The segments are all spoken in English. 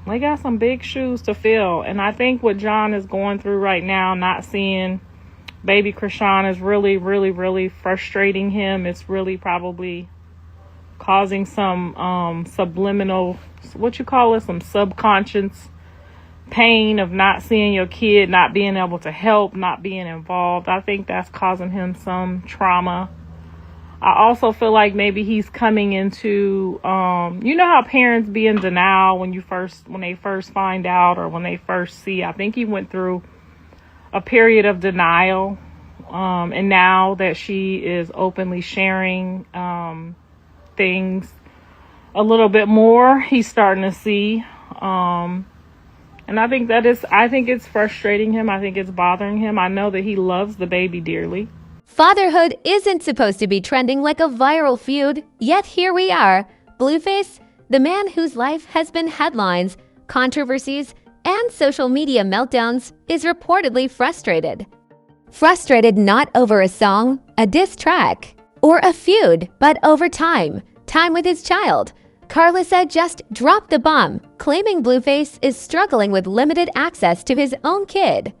They got some big shoes to fill. And I think what John is going through right now, not seeing baby Chrisean, is really, really, really frustrating him. It's really probably causing some subliminal, what you call it, some subconscious pain of not seeing your kid, not being able to help, not being involved. I think that's causing him some trauma. I also feel like maybe he's coming into, you know how parents be in denial when they first find out or when they first see. I think he went through a period of denial. And now that she is openly sharing things a little bit more, he's starting to see. And I think it's frustrating him. I think it's bothering him. I know that he loves the baby dearly. Fatherhood isn't supposed to be trending like a viral feud, yet here we are. Blueface, the man whose life has been headlines, controversies, and social media meltdowns, is reportedly frustrated. Frustrated not over a song, a diss track, or a feud, but over time with his child. Karlissa just dropped the bomb, claiming Blueface is struggling with limited access to his own kid.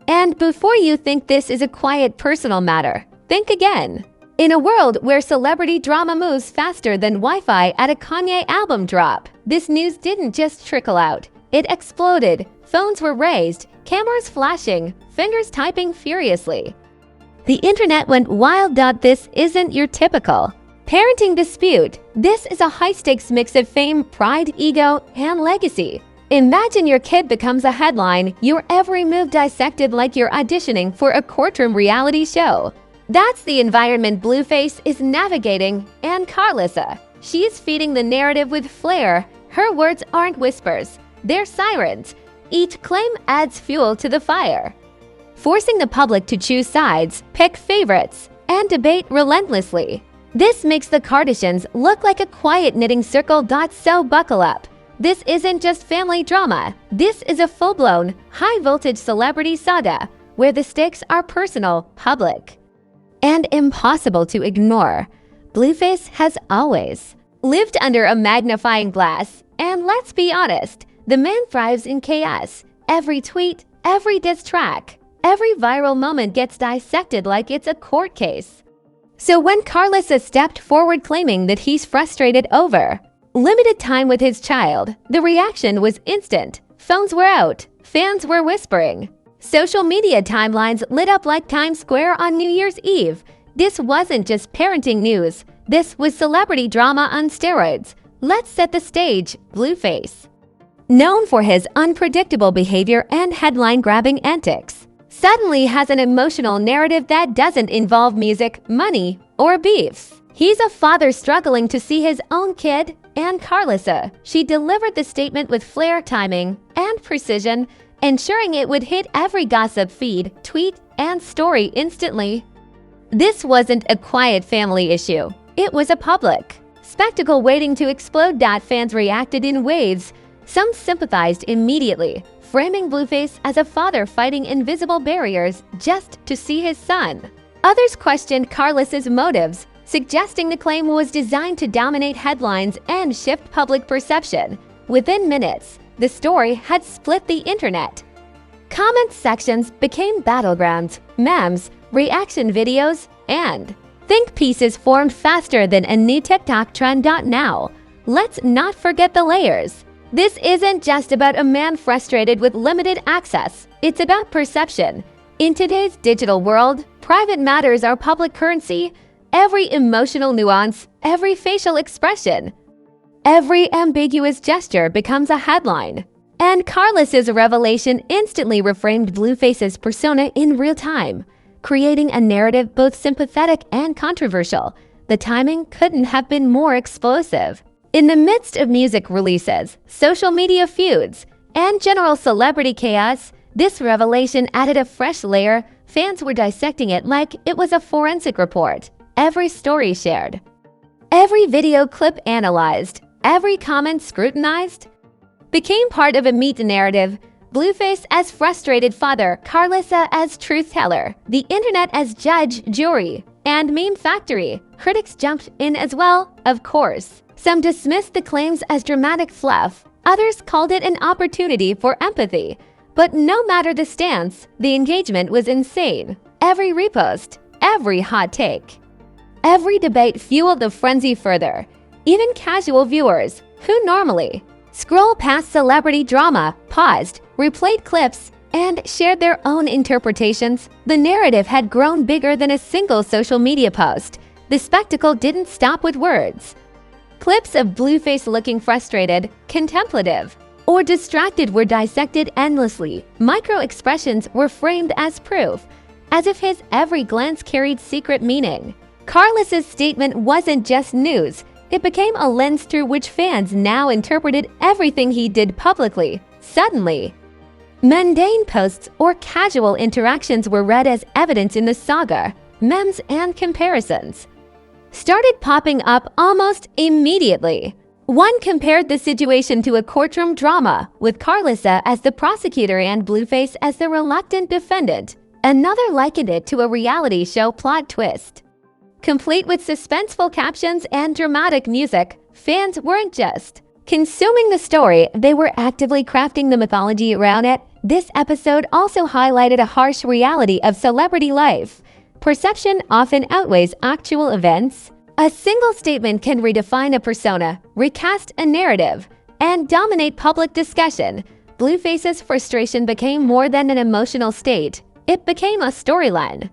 And before you think this is a quiet personal matter, think again. In a world where celebrity drama moves faster than Wi-Fi at a Kanye album drop, this news didn't just trickle out. It exploded. Phones were raised, cameras flashing, fingers typing furiously. The internet went wild. This isn't your typical parenting dispute. This is a high-stakes mix of fame, pride, ego, and legacy. Imagine your kid becomes a headline, your every move dissected like you're auditioning for a courtroom reality show. That's the environment Blueface is navigating, and Karlissa. She's feeding the narrative with flair. Her words aren't whispers, they're sirens. Each claim adds fuel to the fire, forcing the public to choose sides, pick favorites, and debate relentlessly. This makes the Kardashians look like a quiet knitting circle. So buckle up. This isn't just family drama. This is a full-blown, high-voltage celebrity saga where the stakes are personal, public, and impossible to ignore. Blueface has always lived under a magnifying glass, and let's be honest, the man thrives in chaos. Every tweet, every diss track, every viral moment gets dissected like it's a court case. So when Karlissa stepped forward claiming that he's frustrated over limited time with his child, the reaction was instant. Phones were out, fans were whispering. Social media timelines lit up like Times Square on New Year's Eve. This wasn't just parenting news. This was celebrity drama on steroids. Let's set the stage. Blueface, known for his unpredictable behavior and headline-grabbing antics, suddenly has an emotional narrative that doesn't involve music, money, or beefs. He's a father struggling to see his own kid, and Karlissa. She delivered the statement with flair, timing, and precision, ensuring it would hit every gossip feed, tweet, and story instantly. This wasn't a quiet family issue. It was a public spectacle waiting to explode. Fans reacted in waves. Some sympathized immediately, framing Blueface as a father fighting invisible barriers just to see his son. Others questioned Karlissa's motives, suggesting the claim was designed to dominate headlines and shift public perception. Within minutes, the story had split the internet. Comment sections became battlegrounds, memes, reaction videos, and think pieces formed faster than a new TikTok trend. Now, let's not forget the layers. This isn't just about a man frustrated with limited access. It's about perception. In today's digital world, private matters are public currency. Every emotional nuance, every facial expression, every ambiguous gesture becomes a headline. And Karlissa's revelation instantly reframed Blueface's persona in real time, creating a narrative both sympathetic and controversial. The timing couldn't have been more explosive. In the midst of music releases, social media feuds, and general celebrity chaos, this revelation added a fresh layer. Fans were dissecting it like it was a forensic report. Every story shared, every video clip analyzed, every comment scrutinized, became part of a media narrative. Blueface as frustrated father, Karlissa as truth teller, the internet as judge, jury, and meme factory. Critics jumped in as well, of course. Some dismissed the claims as dramatic fluff, Others called it an opportunity for empathy. But no matter the stance, the engagement was insane. Every repost, every hot take, every debate fueled the frenzy further. Even casual viewers, who normally scroll past celebrity drama, paused, replayed clips, and shared their own interpretations. The narrative had grown bigger than a single social media post. The spectacle didn't stop with words. Clips of Blueface looking frustrated, contemplative, or distracted were dissected endlessly. Micro-expressions were framed as proof, as if his every glance carried secret meaning. Karlissa's statement wasn't just news. It became a lens through which fans now interpreted everything he did publicly. Suddenly, mundane posts or casual interactions were read as evidence in the saga. Memes and comparisons started popping up almost immediately. One compared the situation to a courtroom drama, with Karlissa as the prosecutor and Blueface as the reluctant defendant. Another likened it to a reality show plot twist. Complete with suspenseful captions and dramatic music, fans weren't just consuming the story, they were actively crafting the mythology around it. This episode also highlighted a harsh reality of celebrity life. Perception often outweighs actual events. A single statement can redefine a persona, recast a narrative, and dominate public discussion. Blueface's frustration became more than an emotional state. It became a storyline,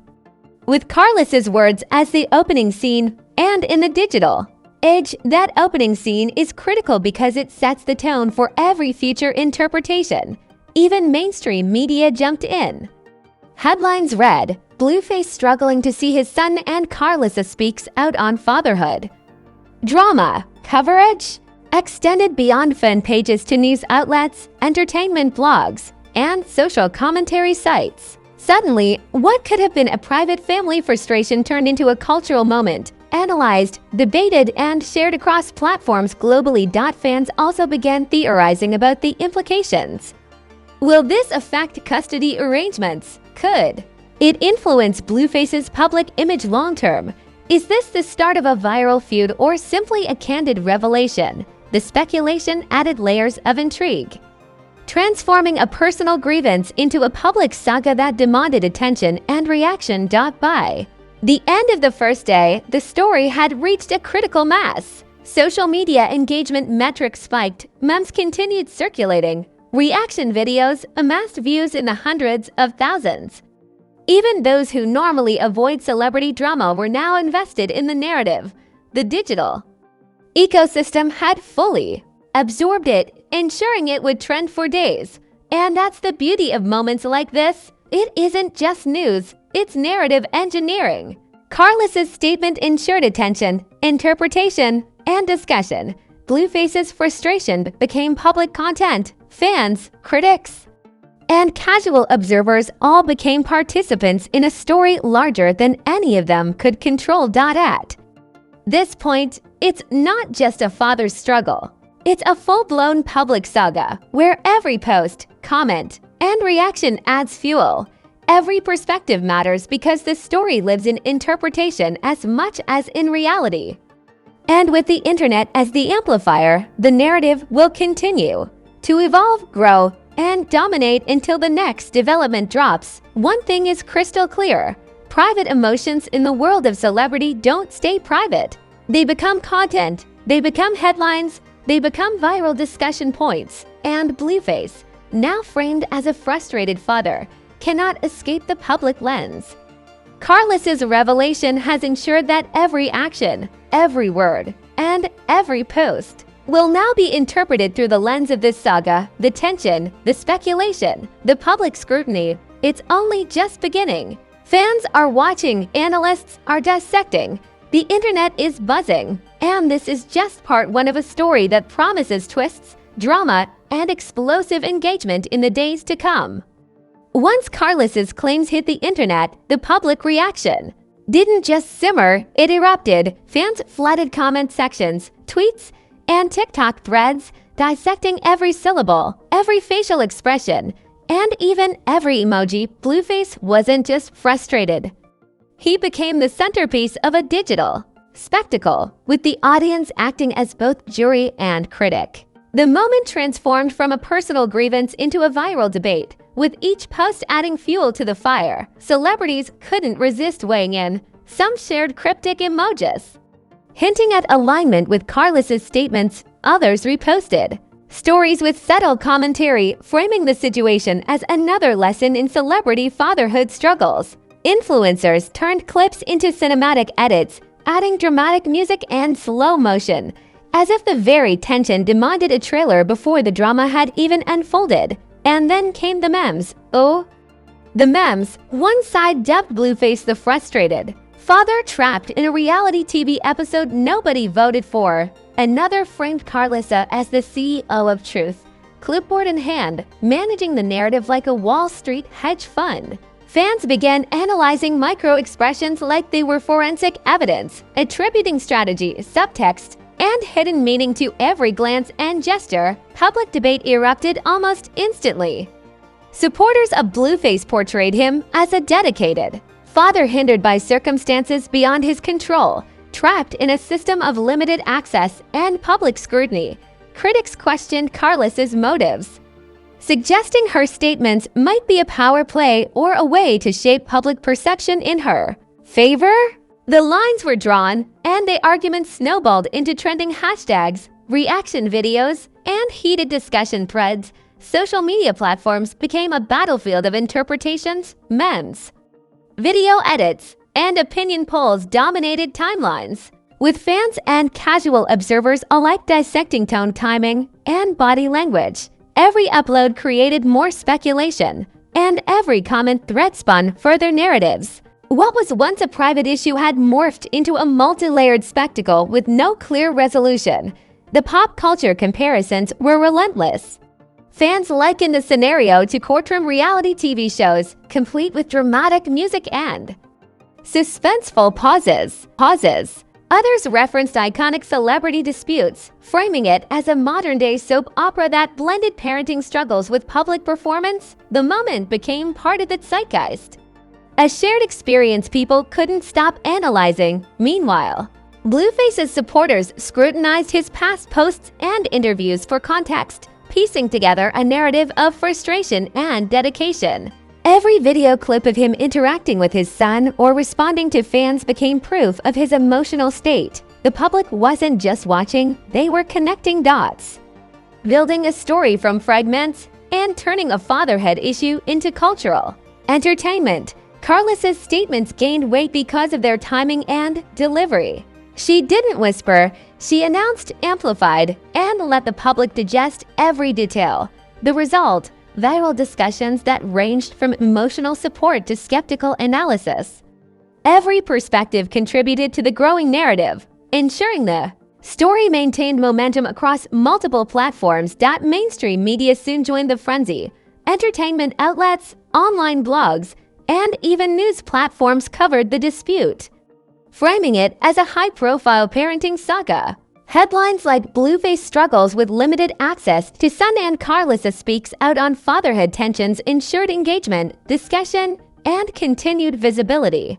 with Karlissa's words as the opening scene and in the digital age. That opening scene is critical because it sets the tone for every future interpretation. Even mainstream media jumped in. Headlines read, Blueface struggling to see his son, and Karlissa speaks out on fatherhood. Drama coverage extended beyond fan pages to news outlets, entertainment blogs, and social commentary sites. Suddenly, what could have been a private family frustration turned into a cultural moment, analyzed, debated, and shared across platforms globally. Fans also began theorizing about the implications. Will this affect custody arrangements? Could it influence Blueface's public image long-term? Is this the start of a viral feud or simply a candid revelation? The speculation added layers of intrigue, transforming a personal grievance into a public saga that demanded attention and reaction. By the end of the first day, the story had reached a critical mass. Social media engagement metrics spiked, memes continued circulating, reaction videos amassed views in the hundreds of thousands. Even those who normally avoid celebrity drama were now invested in the narrative. The digital ecosystem had fully absorbed it, ensuring it would trend for days. And that's the beauty of moments like this. It isn't just news, it's narrative engineering. Karlissa's statement ensured attention, interpretation, and discussion. Blueface's frustration became public content. Fans, critics, and casual observers all became participants in a story larger than any of them could control. At this point, it's not just a father's struggle. It's a full-blown public saga where every post, comment, and reaction adds fuel. Every perspective matters because the story lives in interpretation as much as in reality. And with the internet as the amplifier, the narrative will continue to evolve, grow, and dominate until the next development drops. One thing is crystal clear: private emotions in the world of celebrity don't stay private. They become content, they become headlines, they become viral discussion points. And Blueface, now framed as a frustrated father, cannot escape the public lens. Karlissa's revelation has ensured that every action, every word, and every post will now be interpreted through the lens of this saga. The tension, the speculation, the public scrutiny, it's only just beginning. Fans are watching, analysts are dissecting, the internet is buzzing, and this is just part one of a story that promises twists, drama, and explosive engagement in the days to come. Once Karlissa's claims hit the internet, the public reaction didn't just simmer, it erupted. Fans flooded comment sections, tweets, and TikTok threads, dissecting every syllable, every facial expression, and even every emoji. Blueface wasn't just frustrated. He became the centerpiece of a digital spectacle, with the audience acting as both jury and critic. The moment transformed from a personal grievance into a viral debate, with each post adding fuel to the fire. Celebrities couldn't resist weighing in. Some shared cryptic emojis, hinting at alignment with Karlissa's statements. Others reposted stories with subtle commentary, framing the situation as another lesson in celebrity fatherhood struggles. Influencers turned clips into cinematic edits, adding dramatic music and slow motion, as if the very tension demanded a trailer before the drama had even unfolded. And then came the memes. Oh, the memes. One side dubbed Blueface the frustrated father trapped in a reality TV episode nobody voted for. Another framed Karlissa as the CEO of Truth, clipboard in hand, managing the narrative like a Wall Street hedge fund. Fans began analyzing micro-expressions like they were forensic evidence, attributing strategy, subtext, and hidden meaning to every glance and gesture. Public debate erupted almost instantly. Supporters of Blueface portrayed him as a dedicated father hindered by circumstances beyond his control, trapped in a system of limited access and public scrutiny. Critics questioned Karlissa's motives, suggesting her statements might be a power play or a way to shape public perception in her favor. The lines were drawn, and the argument snowballed into trending hashtags, reaction videos, and heated discussion threads. Social media platforms became a battlefield of interpretations, memes, video edits, and opinion polls dominated timelines, with fans and casual observers alike dissecting tone, timing, and body language. Every upload created more speculation, and every comment thread spun further narratives. What was once a private issue had morphed into a multi-layered spectacle with no clear resolution. The pop culture comparisons were relentless. Fans likened the scenario to courtroom reality TV shows, complete with dramatic music and suspenseful pauses. Others referenced iconic celebrity disputes, framing it as a modern-day soap opera that blended parenting struggles with public performance. The moment became part of the zeitgeist, a shared experience people couldn't stop analyzing. Meanwhile, Blueface's supporters scrutinized his past posts and interviews for context, piecing together a narrative of frustration and dedication. Every video clip of him interacting with his son or responding to fans became proof of his emotional state. The public wasn't just watching, they were connecting dots, building a story from fragments, and turning a fatherhood issue into cultural entertainment. Karlissa's statements gained weight because of their timing and delivery. She didn't whisper, she announced, amplified, and let the public digest every detail. The result: viral discussions that ranged from emotional support to skeptical analysis. Every perspective contributed to the growing narrative, ensuring the story maintained momentum across multiple platforms. Mainstream media soon joined the frenzy. Entertainment outlets, online blogs, and even news platforms covered the dispute, framing it as a high-profile parenting saga. Headlines like Blueface struggles with limited access to son and Karlissa speaks out on fatherhood tensions ensured engagement, discussion, and continued visibility.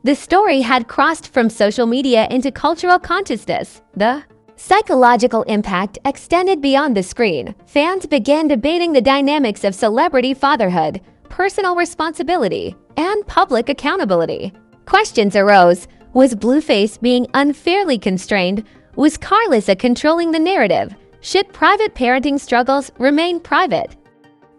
The story had crossed from social media into cultural consciousness. The psychological impact extended beyond the screen. Fans began debating the dynamics of celebrity fatherhood, personal responsibility, and public accountability. Questions arose. Was Blueface being unfairly constrained? Was Karlissa controlling the narrative? Should private parenting struggles remain private?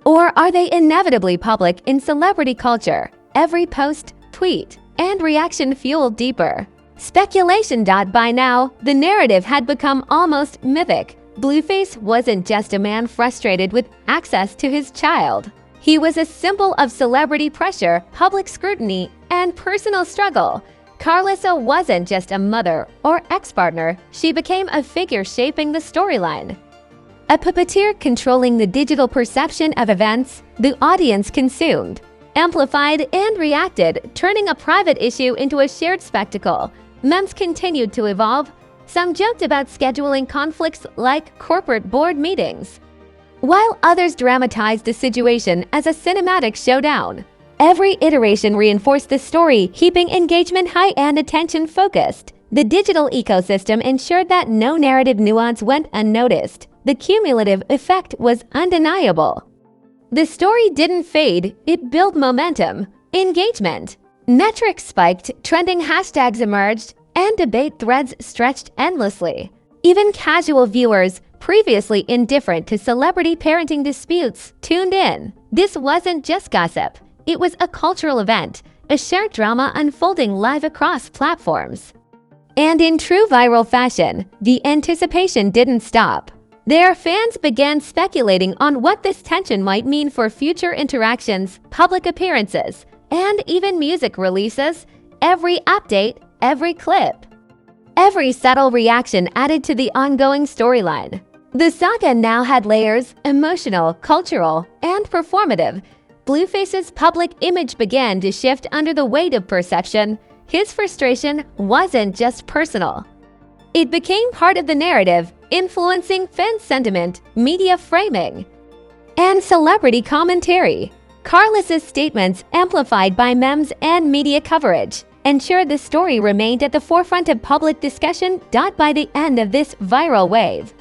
Or are they inevitably public in celebrity culture? Every post, tweet, and reaction fueled deeper speculation. By now, the narrative had become almost mythic. Blueface wasn't just a man frustrated with access to his child. He was a symbol of celebrity pressure, public scrutiny, and personal struggle. Karlissa wasn't just a mother or ex-partner, she became a figure shaping the storyline. A puppeteer controlling the digital perception of events the audience consumed, amplified, and reacted, turning a private issue into a shared spectacle. Memes continued to evolve. Some joked about scheduling conflicts like corporate board meetings, while others dramatized the situation as a cinematic showdown. Every iteration reinforced the story, keeping engagement high and attention focused. The digital ecosystem ensured that no narrative nuance went unnoticed. The cumulative effect was undeniable. The story didn't fade, it built momentum, engagement. Metrics spiked, trending hashtags emerged, and debate threads stretched endlessly. Even casual viewers, previously indifferent to celebrity parenting disputes, tuned in. This wasn't just gossip. It was a cultural event, a shared drama unfolding live across platforms. And in true viral fashion, the anticipation didn't stop. Their fans began speculating on what this tension might mean for future interactions, public appearances, and even music releases. Every update, every clip, every subtle reaction added to the ongoing storyline. The saga now had layers: emotional, cultural, and performative. Blueface's public image began to shift under the weight of perception. His frustration wasn't just personal. It became part of the narrative, influencing fan sentiment, media framing, and celebrity commentary. Karlissa's statements, amplified by memes and media coverage, ensured the story remained at the forefront of public discussion. By the end of this viral wave,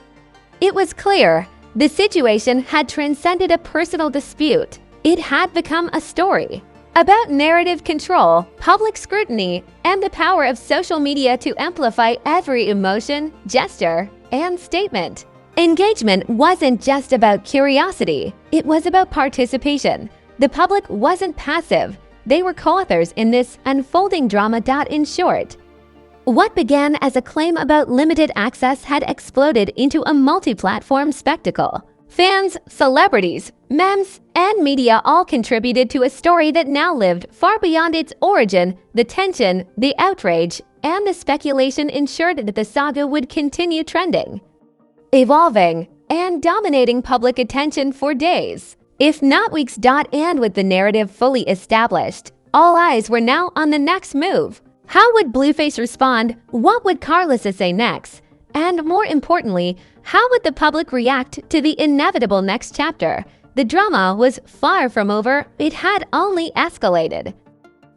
it was clear the situation had transcended a personal dispute. It had become a story about narrative control, public scrutiny, and the power of social media to amplify every emotion, gesture, and statement. Engagement wasn't just about curiosity, it was about participation. The public wasn't passive, they were co-authors in this unfolding drama. In short, what began as a claim about limited access had exploded into a multi-platform spectacle. Fans, celebrities, memes, and media all contributed to a story that now lived far beyond its origin. The tension, the outrage, and the speculation ensured that the saga would continue trending, evolving, and dominating public attention for days, if not weeks. And with the narrative fully established, all eyes were now on the next move. How would Blueface respond? What would Karlissa say next? And more importantly, how would the public react to the inevitable next chapter? The drama was far from over, it had only escalated.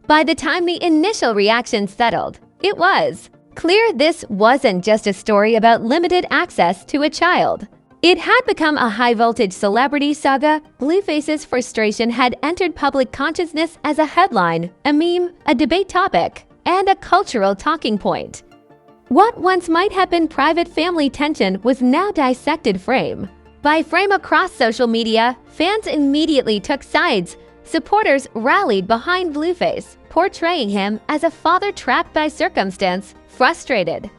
By the time the initial reaction settled, it was clear this wasn't just a story about limited access to a child. It had become a high-voltage celebrity saga. Blueface's frustration had entered public consciousness as a headline, a meme, a debate topic, and a cultural talking point. What once might have been private family tension was now dissected frame by frame across social media. Fans immediately took sides. Supporters rallied behind Blueface, portraying him as a father trapped by circumstance, frustrated,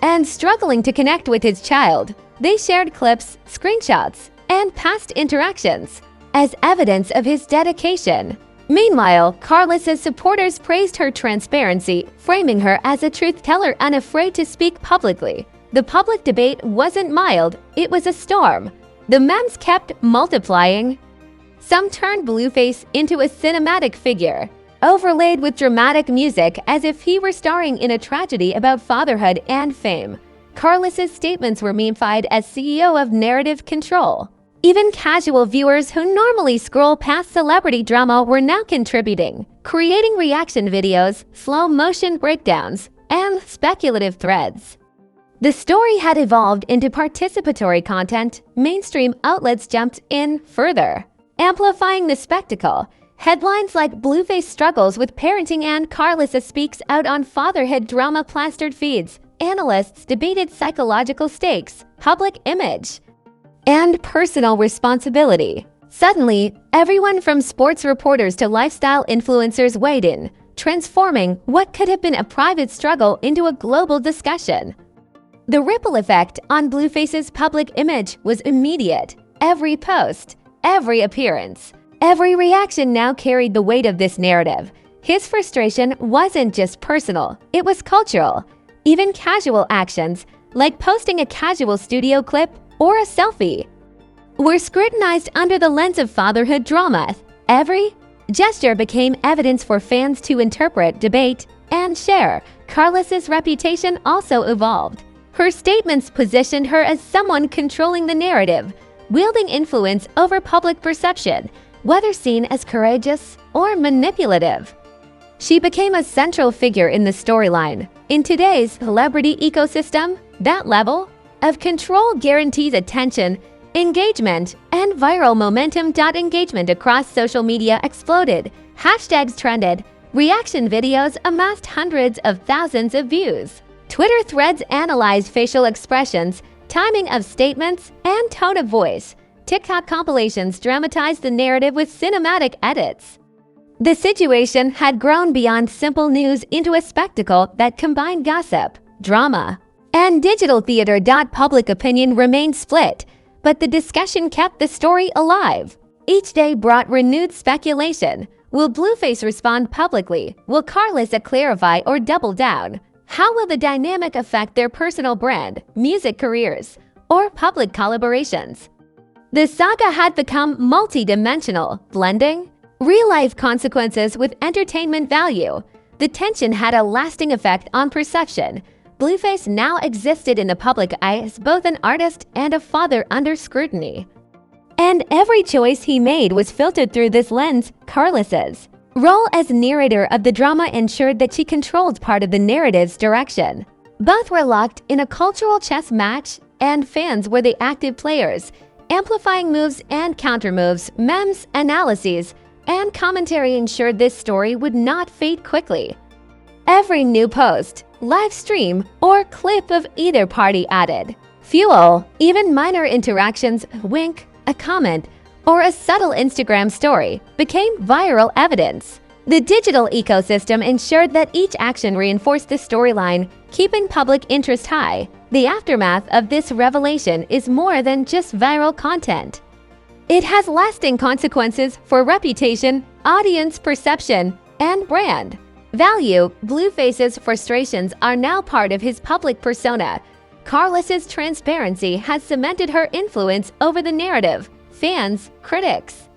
and struggling to connect with his child. They shared clips, screenshots, and past interactions as evidence of his dedication. Meanwhile, Karlissa's supporters praised her transparency, framing her as a truth teller unafraid to speak publicly. The public debate wasn't mild, it was a storm. The memes kept multiplying. Some turned Blueface into a cinematic figure, overlaid with dramatic music as if he were starring in a tragedy about fatherhood and fame. Karlissa's statements were meme-fied as CEO of narrative control. Even casual viewers who normally scroll past celebrity drama were now contributing, creating reaction videos, slow-motion breakdowns, and speculative threads. The story had evolved into participatory content. Mainstream outlets jumped in further, amplifying the spectacle. Headlines like "Blueface struggles with parenting" and "Karlissa speaks out on fatherhood" drama plastered feeds. Analysts debated psychological stakes, public image, and personal responsibility. Suddenly, everyone from sports reporters to lifestyle influencers weighed in, transforming what could have been a private struggle into a global discussion. The ripple effect on Blueface's public image was immediate. Every post, every appearance, every reaction now carried the weight of this narrative. His frustration wasn't just personal, it was cultural. Even casual actions, like posting a casual studio clip or a selfie, were scrutinized under the lens of fatherhood drama. Every gesture became evidence for fans to interpret, debate, and share. Karlissa's reputation also evolved. Her statements positioned her as someone controlling the narrative, wielding influence over public perception, whether seen as courageous or manipulative. She became a central figure in the storyline. In today's celebrity ecosystem, that level of control guarantees attention, engagement, and viral momentum. Engagement across social media exploded. Hashtags trended. Reaction videos amassed hundreds of thousands of views. Twitter threads analyzed facial expressions, timing of statements, and tone of voice. TikTok compilations dramatized the narrative with cinematic edits. The situation had grown beyond simple news into a spectacle that combined gossip, drama, and digital theater. Public opinion remained split, but the discussion kept the story alive. Each day brought renewed speculation. Will Blueface respond publicly? Will Karlissa clarify or double down? How will the dynamic affect their personal brand, music careers, or public collaborations? The saga had become multi-dimensional, blending real-life consequences with entertainment value. The tension had a lasting effect on perception. Blueface now existed in the public eye as both an artist and a father under scrutiny. And every choice he made was filtered through this lens. Karlissa's role as narrator of the drama ensured that she controlled part of the narrative's direction. Both were locked in a cultural chess match, and fans were the active players, amplifying moves and countermoves, memes, analyses, and commentary ensured this story would not fade quickly. Every new post, live stream, or clip of either party added fuel. Even minor interactions, wink, a comment, or a subtle Instagram story became viral evidence. The digital ecosystem ensured that each action reinforced the storyline, keeping public interest high. The aftermath of this revelation is more than just viral content. It has lasting consequences for reputation, audience perception, and brand value. Blueface's frustrations are now part of his public persona. Karlissa's transparency has cemented her influence over the narrative. Fans, critics,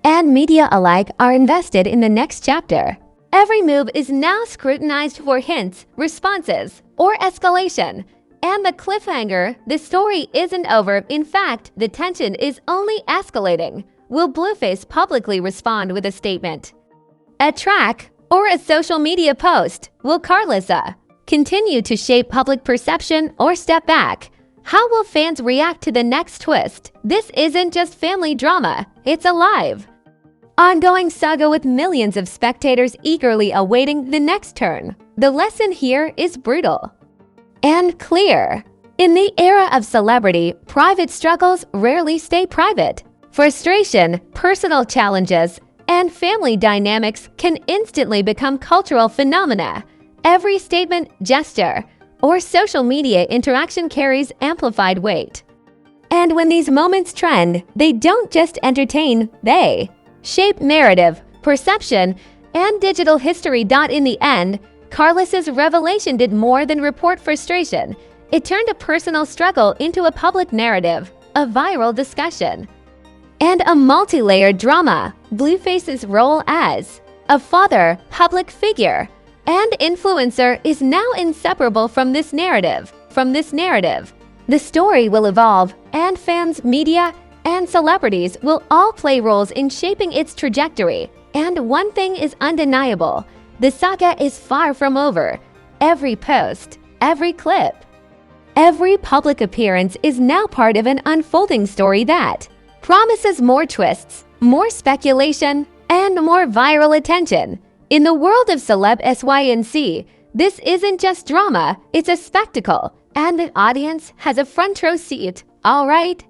and media alike are invested in the next chapter. Every move is now scrutinized for hints, responses, or escalation. And the cliffhanger, the story isn't over. In fact, the tension is only escalating. Will Blueface publicly respond with a statement, a track, or a social media post? Will Karlissa continue to shape public perception or step back? How will fans react to the next twist? This isn't just family drama, it's a live, ongoing saga with millions of spectators eagerly awaiting the next turn. The lesson here is brutal and clear. In the era of celebrity, private struggles rarely stay private. Frustration, personal challenges, and family dynamics can instantly become cultural phenomena. Every statement, gesture, or social media interaction carries amplified weight. And when these moments trend, they don't just entertain, they shape narrative, perception, and digital history. In the end, Karlissa's revelation did more than report frustration. It turned a personal struggle into a public narrative, a viral discussion, and a multi-layered drama. Blueface's role as a father, public figure, and influencer is now inseparable from this narrative. The story will evolve, and fans, media, and celebrities will all play roles in shaping its trajectory. And one thing is undeniable: the saga is far from over. Every post, every clip, every public appearance is now part of an unfolding story that promises more twists, more speculation, and more viral attention. In the world of celeb SYNC, this isn't just drama, it's a spectacle, and the audience has a front row seat, all right?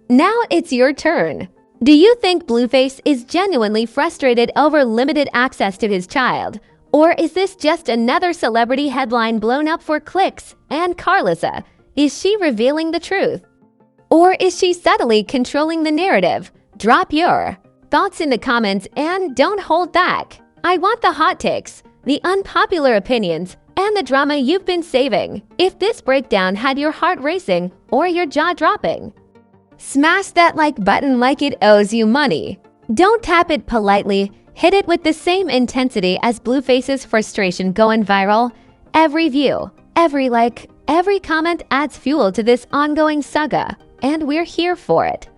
Now it's your turn. Do you think Blueface is genuinely frustrated over limited access to his child? Or is this just another celebrity headline blown up for clicks? And Karlissa, is she revealing the truth? Or is she subtly controlling the narrative? Drop your thoughts in the comments and don't hold back. I want the hot takes, the unpopular opinions, and the drama you've been saving. If this breakdown had your heart racing or your jaw dropping, smash that like button like it owes you money. Don't tap it politely, hit it with the same intensity as Blueface's frustration going viral. Every view, every like, every comment adds fuel to this ongoing saga, and we're here for it.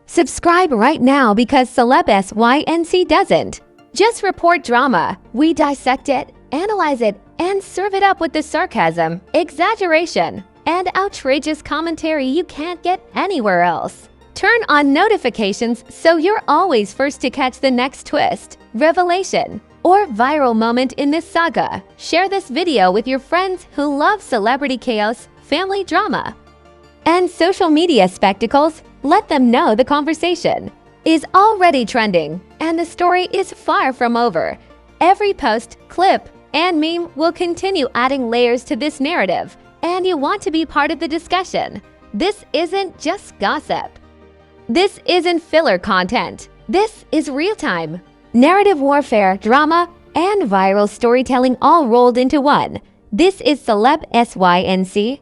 Subscribe right now because Celeb SYNC doesn't just report drama. We dissect it, analyze it, and serve it up with the sarcasm, exaggeration, and outrageous commentary you can't get anywhere else. Turn on notifications so you're always first to catch the next twist, revelation, or viral moment in this saga. Share this video with your friends who love celebrity chaos, family drama, and social media spectacles. Let them know the conversation is already trending and the story is far from over. Every post, clip, and meme will continue adding layers to this narrative, and you want to be part of the discussion. This isn't just gossip. This isn't filler content. This is real-time narrative warfare, drama, and viral storytelling all rolled into one. This is Celeb SYNC.